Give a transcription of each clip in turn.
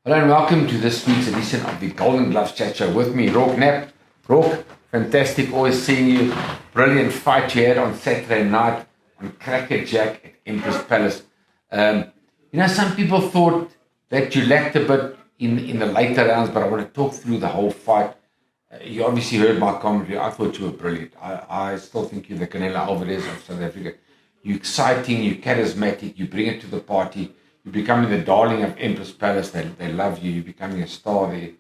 Hello and welcome to this week's edition of the Golden Gloves Chat Show. With me, Roarke Knapp. Roarke, fantastic, always seeing you. Brilliant fight you had on Saturday night on Cracker Jack at Empress Palace. Some people thought that you lacked a bit in the later rounds, but I want to talk through the whole fight. You obviously heard my commentary. I thought you were brilliant. I still think you're the Canelo Alvarez of South Africa. You're exciting, you're charismatic, you bring it to the party. You're becoming the darling of Empress Palace. They love you. You're becoming a star there.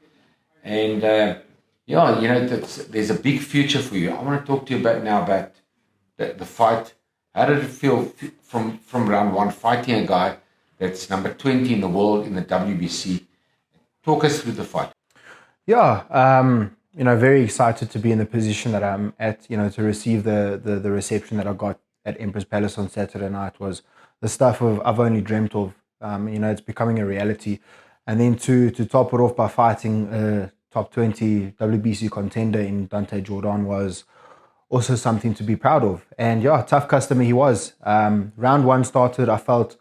And, there's a big future for you. I want to talk to you about the fight. How did it feel from round one, fighting a guy that's number 20 in the world in the WBC? Talk us through the fight. Very excited to be in the position that I'm at, to receive the reception that I got at Empress Palace on Saturday night was the stuff I've only dreamt of. It's becoming a reality. And then to top it off by fighting a top 20 WBC contender in Dante Jardon was also something to be proud of. And tough customer he was. Round one started, I felt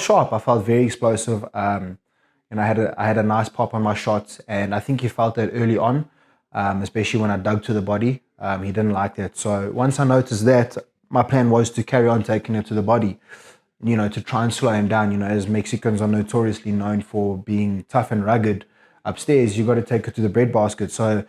sharp. I felt very explosive. I had a nice pop on my shots, and I think he felt that early on, especially when I dug to the body. He didn't like that. So once I noticed that, my plan was to carry on taking it to the body. To try and slow him down. As Mexicans are notoriously known for being tough and rugged upstairs, you got to take it to the breadbasket. So,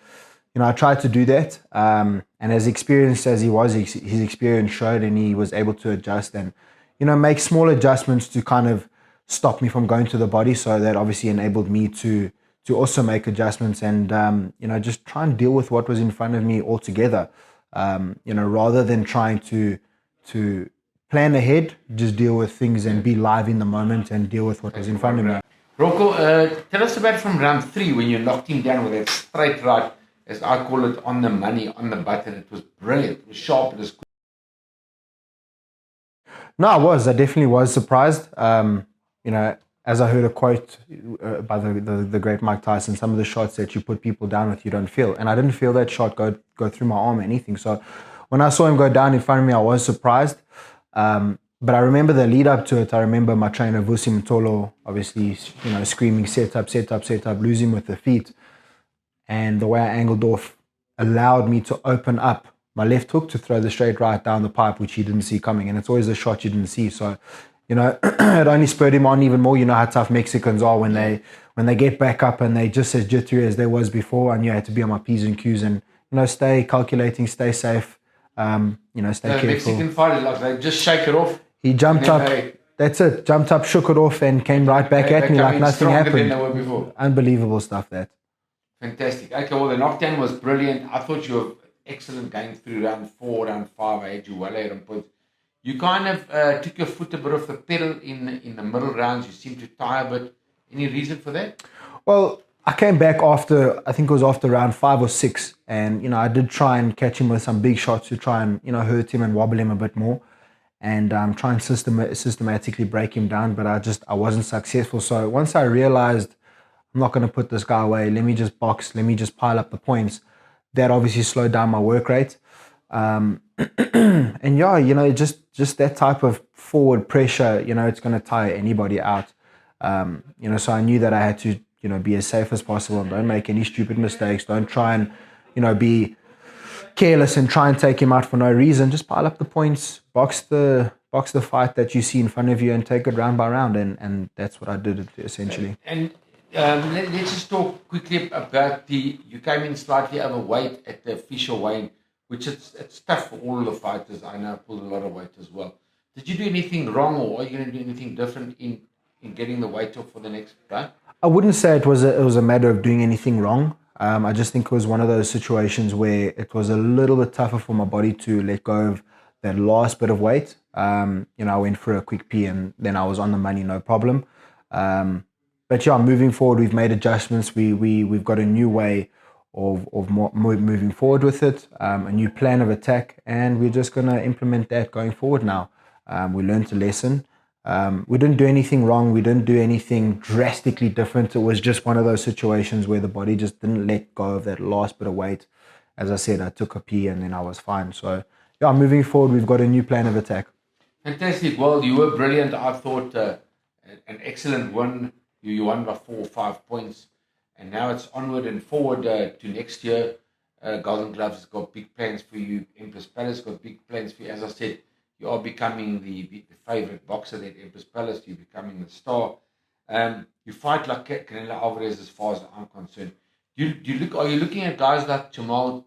I tried to do that. And as experienced as he was, his experience showed, and he was able to adjust and, make small adjustments to kind of stop me from going to the body. So that obviously enabled me to also make adjustments and, just try and deal with what was in front of me altogether. Rather than trying to plan ahead, just deal with things and be live in the moment and deal with what was in front of me. Roarke, tell us about from round three when you knocked him down with that straight right, as I call it, on the money, on the button. It was brilliant. It was sharp. It was quick. No, I definitely was surprised. As I heard a quote by the great Mike Tyson, some of the shots that you put people down with, you don't feel. And I didn't feel that shot go through my arm or anything. So when I saw him go down in front of me, I was surprised. But I remember the lead up to it. I remember my trainer Vusi Mtolo obviously, screaming set up, losing with the feet. And the way I angled off allowed me to open up my left hook to throw the straight right down the pipe, which he didn't see coming. And it's always a shot you didn't see. So, it only spurred him on even more. You know how tough Mexicans are when they get back up and they just as jittery as they was before. I knew I had to be on my P's and Q's and, stay calculating, stay safe. Stay careful. Mexican fighters, they just shake it off. He jumped up. That's it. Jumped up, shook it off, and came right back at me like nothing happened. Than they were before. Unbelievable stuff. That. Fantastic. Okay, well, the knockdown was brilliant. I thought you were excellent going through round 4, round 5. I had you well ahead on points. You kind of took your foot a bit off the pedal in the middle rounds. You seemed to tire a bit. Any reason for that? Well, I came back after, I think it was after round 5 or 6. And, I did try and catch him with some big shots to try and, hurt him and wobble him a bit more. And try and systematically break him down. But I wasn't successful. So once I realized I'm not going to put this guy away, let me just box, let me just pile up the points. That obviously slowed down my work rate. And just that type of forward pressure, it's going to tire anybody out. So I knew that I had to, be as safe as possible. Don't make any stupid mistakes. Don't try and, be careless and try and take him out for no reason. Just pile up the points, box the fight that you see in front of you, and take it round by round. And that's what I did essentially. And let's just talk quickly about you came in slightly overweight at the official weigh-in, which it's tough for all the fighters. I know I pulled a lot of weight as well. Did you do anything wrong, or are you going to do anything different in getting the weight off for the next round? I wouldn't say it was a matter of doing anything wrong. I just think it was one of those situations where it was a little bit tougher for my body to let go of that last bit of weight. I went for a quick pee and then I was on the money, no problem. But moving forward, we've made adjustments. We've got a new way of moving forward with it, a new plan of attack, and we're just going to implement that going forward now. We learned a lesson. We didn't do anything wrong. We didn't do anything drastically different. It was just one of those situations where the body just didn't let go of that last bit of weight. As I said, I took a pee and then I was fine. So, moving forward, we've got a new plan of attack. Fantastic. Well, you were brilliant. I thought an excellent win. You won by 4 or 5 points. And now it's onward and forward to next year. Golden Gloves has got big plans for you. Empress Palace got big plans for you. As I said, you are becoming the favorite boxer at Empress Palace. You're becoming the star. You fight like Canelo Alvarez as far as I'm concerned. Are you looking at guys like Jamal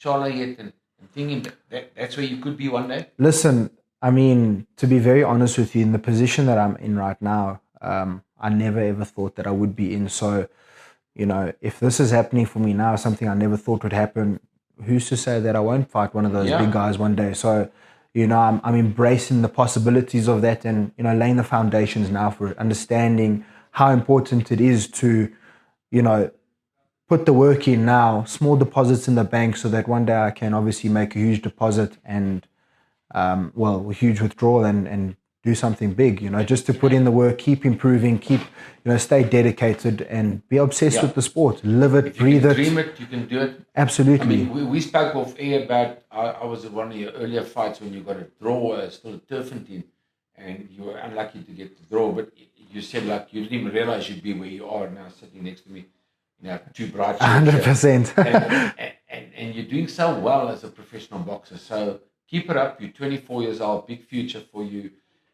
Charlo yet and thinking that's where you could be one day? Listen, I mean, to be very honest with you, in the position that I'm in right now, I never ever thought that I would be in. So, if this is happening for me now, something I never thought would happen, who's to say that I won't fight one of those big guys one day? So, I'm embracing the possibilities of that and, laying the foundations now for it, understanding how important it is to, put the work in now, small deposits in the bank so that one day I can obviously make a huge deposit and, a huge withdrawal and do something big, just to put in the work, keep improving, stay dedicated and be obsessed with the sport. Live it, breathe it. Dream it, you can do it. Absolutely. I mean, we spoke off air about, I was at one of your earlier fights when you got a draw, still a Turfentine, and you were unlucky to get the draw, but you said like you didn't even realize you'd be where you are now sitting next to me. 2 bright shirts. 100%. And you're doing so well as a professional boxer. So keep it up. You're 24 years old. Big future for you.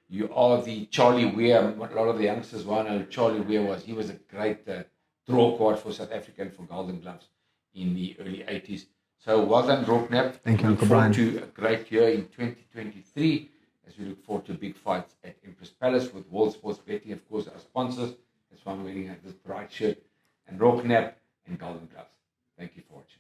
You are the Charlie Weir. A lot of the youngsters want to know who Charlie Weir was. He was a great draw card for South Africa and for Golden Gloves in the early 80s. So well done, Roarke Knapp. Thank you, Uncle Brian. To a great year in 2023 as we look forward to big fights at Empress Palace with World Sports Betting, of course, our sponsors. That's why I'm wearing this bright shirt. And Roarke Knapp and Golden Gloves. Thank you for watching.